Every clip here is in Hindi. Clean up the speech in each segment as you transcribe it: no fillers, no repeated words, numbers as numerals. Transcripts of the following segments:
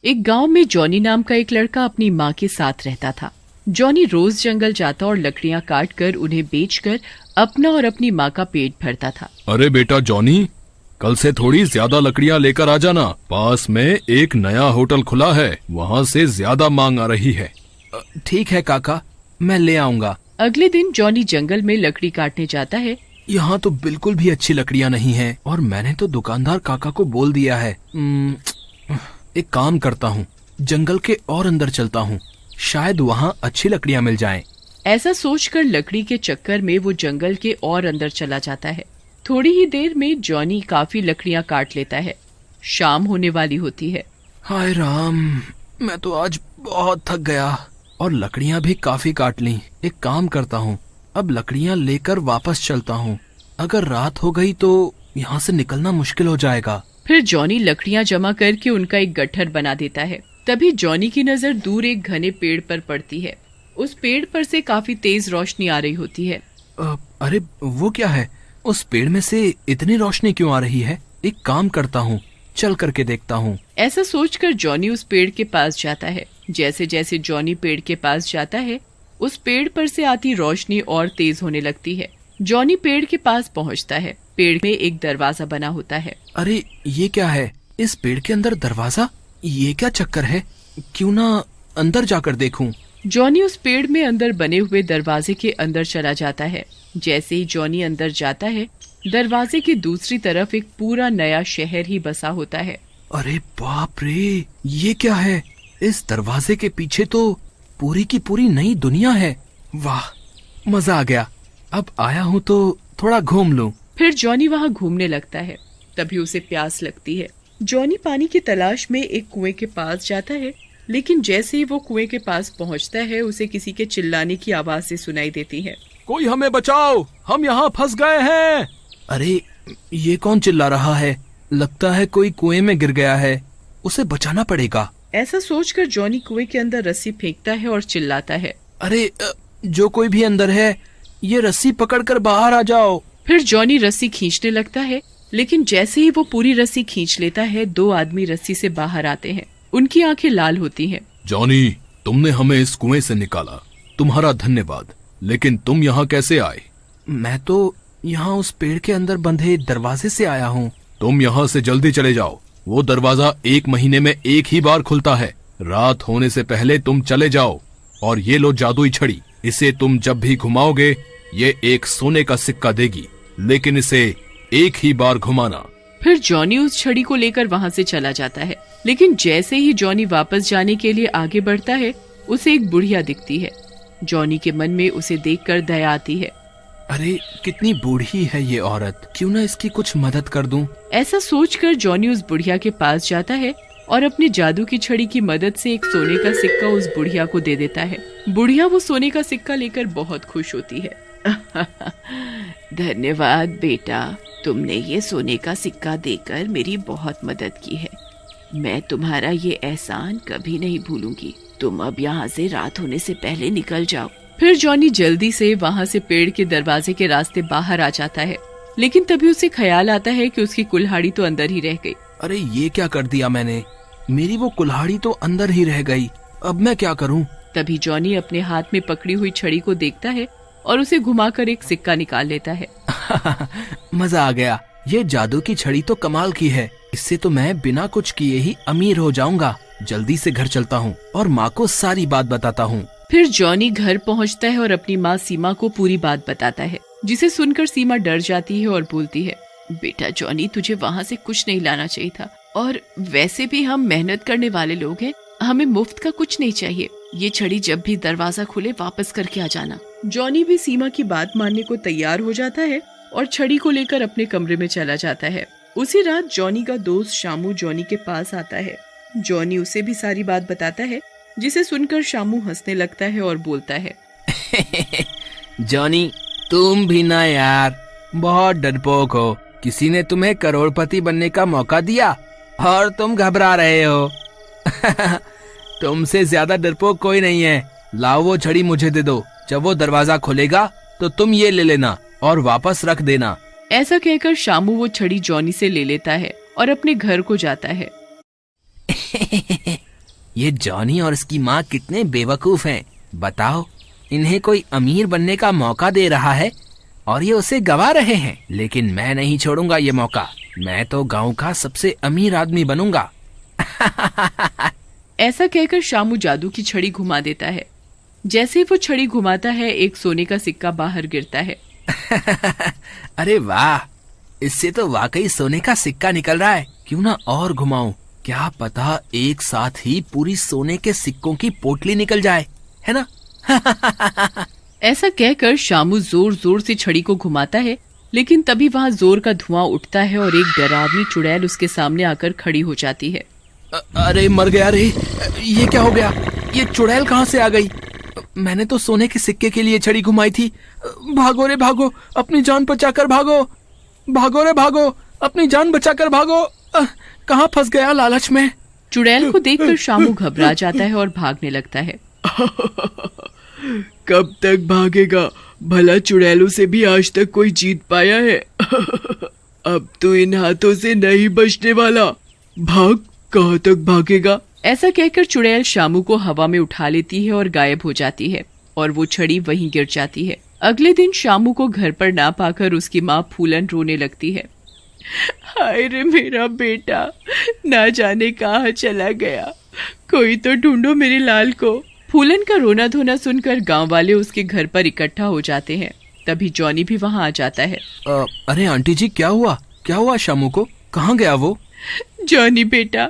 एक गांव में जॉनी नाम का एक लड़का अपनी माँ के साथ रहता था। जॉनी रोज जंगल जाता और लकड़ियाँ काट कर उन्हें बेचकर अपना और अपनी माँ का पेट भरता था। अरे बेटा जॉनी, कल से थोड़ी ज्यादा लकड़ियाँ लेकर आ जाना। पास में एक नया होटल खुला है, वहाँ से ज्यादा मांग आ रही है। ठीक है काका, मैं ले आऊंगा। अगले दिन जॉनी जंगल में लकड़ी काटने जाता है। यहाँ तो बिल्कुल भी अच्छी लकड़ियाँ नहीं हैं और मैंने तो दुकानदार काका को बोल दिया है। एक काम करता हूँ, जंगल के और अंदर चलता हूँ, शायद वहाँ अच्छी लकड़ियाँ मिल जाएं। ऐसा सोचकर लकड़ी के चक्कर में वो जंगल के और अंदर चला जाता है। थोड़ी ही देर में जॉनी काफी लकड़ियाँ काट लेता है। शाम होने वाली होती है। हाय राम, मैं तो आज बहुत थक गया और लकड़ियाँ भी काफी काट ली। एक काम करता हूँ, अब लकड़ियाँ लेकर वापस चलता हूँ। अगर रात हो गई तो यहाँ से निकलना मुश्किल हो जाएगा। फिर जॉनी लकड़ियाँ जमा करके उनका एक गट्ठर बना देता है। तभी जॉनी की नजर दूर एक घने पेड़ पर पड़ती है। उस पेड़ पर से काफी तेज रोशनी आ रही होती है। अरे वो क्या है? उस पेड़ में से इतनी रोशनी क्यों आ रही है? एक काम करता हूँ, चल करके देखता हूँ। ऐसा सोचकर जॉनी उस पेड़ के पास जाता है। जैसे जैसे जॉनी पेड़ के पास जाता है, उस पेड़ पर से आती रोशनी और तेज होने लगती है। जॉनी पेड़ के पास पहुँचता है। पेड़ में एक दरवाजा बना होता है। अरे ये क्या है? इस पेड़ के अंदर दरवाजा? ये क्या चक्कर है? क्यों ना अंदर जाकर देखूं। जॉनी उस पेड़ में अंदर बने हुए दरवाजे के अंदर चला जाता है। जैसे ही जॉनी अंदर जाता है, दरवाजे की दूसरी तरफ एक पूरा नया शहर ही बसा होता है। अरे बाप रे, ये क्या है? इस दरवाजे के पीछे तो पूरी की पूरी नई दुनिया है। वाह, मजा आ गया। अब आया हूँ तो थोड़ा घूम लूं। फिर जॉनी वहाँ घूमने लगता है। तभी उसे प्यास लगती है। जॉनी पानी की तलाश में एक कुएं के पास जाता है, लेकिन जैसे ही वो कुएं के पास पहुँचता है, उसे किसी के चिल्लाने की आवाज से सुनाई देती है। कोई हमें बचाओ, हम यहाँ फंस गए हैं। अरे ये कौन चिल्ला रहा है? लगता है कोई कुएं में गिर गया है, उसे बचाना पड़ेगा। ऐसा सोचकर जॉनी कुएं के अंदर रस्सी फेंकता है और चिल्लाता है, अरे जो कोई भी अंदर है, ये रस्सी पकड़कर बाहर आ जाओ। फिर जॉनी रस्सी खींचने लगता है, लेकिन जैसे ही वो पूरी रस्सी खींच लेता है, दो आदमी रस्सी से बाहर आते हैं। उनकी आंखें लाल होती हैं। जॉनी, तुमने हमें इस कुएं से निकाला, तुम्हारा धन्यवाद। लेकिन तुम यहाँ कैसे आए? मैं तो यहाँ उस पेड़ के अंदर बंधे दरवाजे से आया हूँ। तुम यहाँ से जल्दी चले जाओ। वो दरवाजा 1 महीने में एक ही बार खुलता है। रात होने से पहले तुम चले जाओ। और ये लो जादुई छड़ी, इसे तुम जब भी घुमाओगे, ये एक सोने का सिक्का देगी, लेकिन इसे एक ही बार घुमाना। फिर जॉनी उस छड़ी को लेकर वहाँ से चला जाता है, लेकिन जैसे ही जॉनी वापस जाने के लिए आगे बढ़ता है, उसे एक बुढ़िया दिखती है। जॉनी के मन में उसे देखकर दया आती है। अरे कितनी बूढ़ी है ये औरत, क्यों ना इसकी कुछ मदद कर दूं। ऐसा सोचकर जॉनी उस बुढ़िया के पास जाता है और अपनी जादू की छड़ी की मदद से एक सोने का सिक्का उस बुढ़िया को दे देता है। बुढ़िया वो सोने का सिक्का लेकर बहुत खुश होती है। धन्यवाद बेटा, तुमने ये सोने का सिक्का देकर मेरी बहुत मदद की है। मैं तुम्हारा ये एहसान कभी नहीं भूलूंगी। तुम अब यहाँ से रात होने से पहले निकल जाओ। फिर जॉनी जल्दी से वहाँ से पेड़ के दरवाजे के रास्ते बाहर आ जाता है, लेकिन तभी उसे ख्याल आता है कि उसकी कुल्हाड़ी तो अंदर ही रह गई। अरे ये क्या कर दिया मैंने? मेरी वो कुल्हाड़ी तो अंदर ही रह गई। अब मैं क्या करूँ? तभी जॉनी अपने हाथ में पकड़ी हुई छड़ी को देखता है और उसे घुमाकर एक सिक्का निकाल लेता है। मजा आ गया। ये जादू की छड़ी तो कमाल की है। इससे तो मैं बिना कुछ किए ही अमीर हो जाऊंगा। जल्दी से घर चलता हूँ और माँ को सारी बात बताता हूँ। फिर जॉनी घर पहुँचता है और अपनी माँ सीमा को पूरी बात बताता है, जिसे सुनकर सीमा डर जाती है और बोलती है, बेटा जॉनी, तुझे वहाँ से कुछ नहीं लाना चाहिए था। और वैसे भी हम मेहनत करने वाले लोग हैं, हमें मुफ्त का कुछ नहीं चाहिए। ये छड़ी जब भी दरवाजा खुले वापस करके आ जाना। जॉनी भी सीमा की बात मानने को तैयार हो जाता है और छड़ी को लेकर अपने कमरे में चला जाता है। उसी रात जॉनी का दोस्त शामू जॉनी के पास आता है। जॉनी उसे भी सारी बात बताता है, जिसे सुनकर शामू हंसने लगता है और बोलता है, जॉनी, तुम भी ना यार, बहुत डरपोक हो। किसी ने तुम्हें करोड़पति बनने का मौका दिया और तुम घबरा रहे हो। तुमसे ज्यादा डरपोक कोई नहीं है। लाओ वो छड़ी मुझे दे दो। जब वो दरवाजा खुलेगा तो तुम ये ले लेना और वापस रख देना। ऐसा कहकर शामू वो छड़ी जॉनी से ले लेता है और अपने घर को जाता है। ये जॉनी और इसकी माँ कितने बेवकूफ हैं। बताओ, इन्हें कोई अमीर बनने का मौका दे रहा है और ये उसे गवा रहे हैं। लेकिन मैं नहीं छोड़ूंगा ये मौका। मैं तो गांव का सबसे अमीर आदमी बनूंगा। ऐसा कहकर शामू जादू की छड़ी घुमा देता है। जैसे ही वो छड़ी घुमाता है, एक सोने का सिक्का बाहर गिरता है। अरे वाह, इससे तो वाकई सोने का सिक्का निकल रहा है। क्यों ना और घुमाऊं, क्या पता एक साथ ही पूरी सोने के सिक्कों की पोटली निकल जाए, है ना? ऐसा कहकर शामू जोर जोर से छड़ी को घुमाता है, लेकिन तभी वहाँ जोर का धुआं उठता है और एक डरावनी चुड़ैल उसके सामने आकर खड़ी हो जाती है। अरे मर गया रे, ये क्या हो गया? ये चुड़ैल कहाँ से आ गई? मैंने तो सोने के सिक्के के लिए छड़ी घुमाई थी। भागो रे भागो, अपनी जान बचाकर भागो। भागो रे भागो, अपनी जान बचाकर भागो। कहाँ फंस गया लालच में। चुड़ैल को देखकर शामू घबरा जाता है और भागने लगता है। कब तक भागेगा? भला चुड़ैलों से भी आज तक कोई जीत पाया है? अब तो इन हाथों से नहीं बचने वाला। भाग, कहाँ तक भागेगा? ऐसा कहकर चुड़ैल शामू को हवा में उठा लेती है और गायब हो जाती है और वो छड़ी वहीं गिर जाती है। अगले दिन शामू को घर पर ना पाकर उसकी माँ फूलन रोने लगती है। हाय रे मेरा बेटा, ना जाने कहाँ चला गया। कोई तो ढूंढो मेरे लाल को। फूलन का रोना धोना सुनकर गांव वाले उसके घर पर इकट्ठा हो जाते हैं। तभी जॉनी भी वहां आ जाता है। अरे आंटी जी, क्या हुआ? क्या हुआ शामू को? कहाँ गया वो? जॉनी बेटा,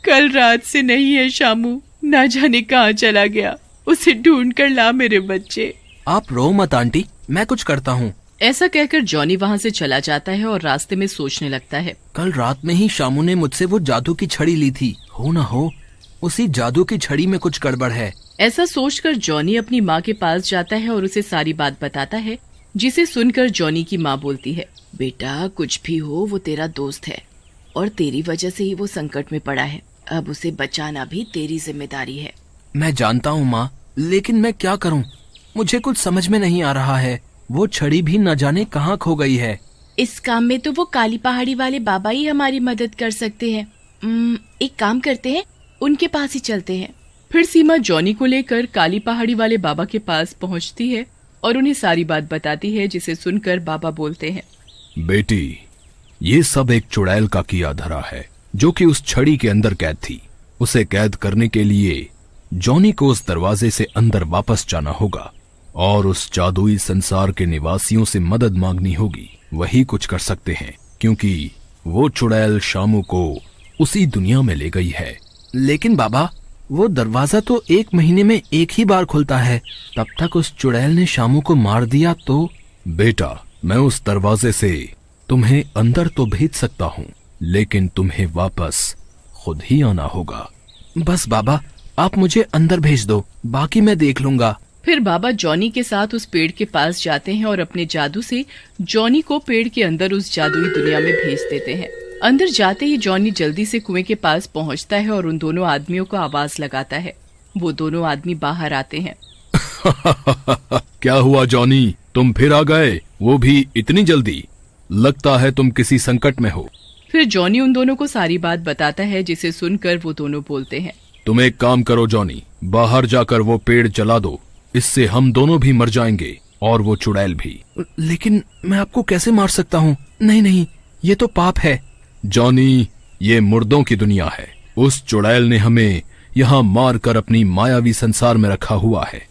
कल रात से नहीं है शामू, ना जाने कहाँ चला गया। उसे ढूंढ कर ला मेरे बच्चे। आप रो मत आंटी, मैं कुछ करता हूँ। ऐसा कहकर जॉनी वहाँ से चला जाता है और रास्ते में सोचने लगता है। कल रात में ही शामू ने मुझसे वो जादू की छड़ी ली थी। हो ना हो उसी जादू की छड़ी में कुछ गड़बड़ है। ऐसा सोचकर जॉनी अपनी माँ के पास जाता है और उसे सारी बात बताता है, जिसे सुनकर जॉनी की माँ बोलती है, बेटा कुछ भी हो वो तेरा दोस्त है और तेरी वजह से ही वो संकट में पड़ा है। अब उसे बचाना भी तेरी जिम्मेदारी है। मैं जानता हूँ माँ, लेकिन मैं क्या करूँ? मुझे कुछ समझ में नहीं आ रहा है। वो छड़ी भी न जाने कहाँ खो गई है। इस काम में तो वो काली पहाड़ी वाले बाबा ही हमारी मदद कर सकते हैं। एक काम करते हैं, उनके पास ही चलते हैं। फिर सीमा जॉनी को लेकर काली पहाड़ी वाले बाबा के पास पहुंचती है और उन्हें सारी बात बताती है, जिसे सुनकर बाबा बोलते हैं, बेटी ये सब एक चुड़ैल का किया धरा है, जो कि उस छड़ी के अंदर कैद थी। उसे कैद करने के लिए जॉनी को उस दरवाजे से अंदर वापस जाना होगा और उस जादुई संसार के निवासियों से मदद मांगनी होगी। वही कुछ कर सकते हैं, क्योंकि वो चुड़ैल शामू को उसी दुनिया में ले गई है। लेकिन बाबा, वो दरवाजा तो 1 महीने में एक ही बार खुलता है। तब तक उस चुड़ैल ने शामू को मार दिया तो? बेटा, मैं उस दरवाजे से तुम्हें अंदर तो भेज सकता हूँ, लेकिन तुम्हें वापस खुद ही आना होगा। बस बाबा, आप मुझे अंदर भेज दो, बाकी मैं देख लूंगा। फिर बाबा जॉनी के साथ उस पेड़ के पास जाते हैं और अपने जादू से जॉनी को पेड़ के अंदर उस जादुई दुनिया में भेज देते हैं। अंदर जाते ही जॉनी जल्दी से कुएं के पास पहुंचता है और उन दोनों आदमियों को आवाज लगाता है। वो दोनों आदमी बाहर आते हैं। क्या हुआ जॉनी, तुम फिर आ गए, वो भी इतनी जल्दी? लगता है तुम किसी संकट में हो। फिर जॉनी उन दोनों को सारी बात बताता है, जिसे सुनकर वो दोनों बोलते हैं, तुम एक काम करो जॉनी, बाहर जाकर वो पेड़ जला दो। इससे हम दोनों भी मर जाएंगे और वो चुड़ैल भी। लेकिन मैं आपको कैसे मार सकता हूँ? नहीं नहीं, ये तो पाप है। जॉनी, ये मुर्दों की दुनिया है। उस चुड़ैल ने हमें यहाँ मार कर अपनी मायावी संसार में रखा हुआ है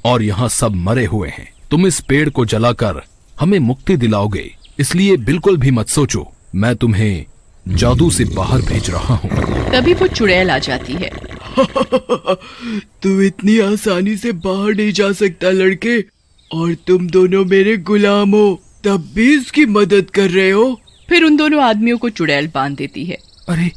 और यहाँ सब मरे हुए हैं। तुम इस पेड़ को जलाकर हमें मुक्ति दिलाओगे, इसलिए बिल्कुल भी मत सोचो। मैं तुम्हें जादू से बाहर भेज रहा हूँ। तभी वो चुड़ैल आ जाती है। तू इतनी आसानी से बाहर नहीं जा सकता लड़के, और तुम दोनों मेरे गुलाम हो, तब भी इसकी मदद कर रहे हो। फिर उन दोनों आदमियों को चुड़ैल बांध देती है। अरे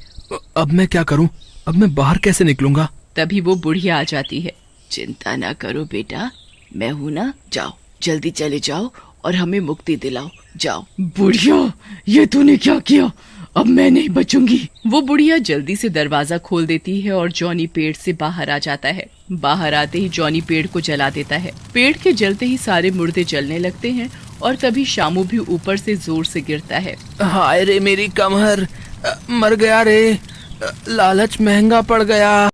अब मैं क्या करूं? अब मैं बाहर कैसे निकलूंगा? तभी वो बुढ़िया आ जाती है। चिंता ना करो बेटा, मैं हूँ ना। जाओ, जल्दी चले जाओ और हमें मुक्ति दिलाओ। जाओ। बुढ़िया, ये तूने क्या किया? अब मैं नहीं बचूंगी। वो बुढ़िया जल्दी से दरवाजा खोल देती है और जॉनी पेड़ से बाहर आ जाता है। बाहर आते ही जॉनी पेड़ को जला देता है। पेड़ के जलते ही सारे मुर्दे जलने लगते हैं और तभी शामू भी ऊपर से जोर से गिरता है। हाय रे मेरी कमर, मर गया रे, लालच महंगा पड़ गया।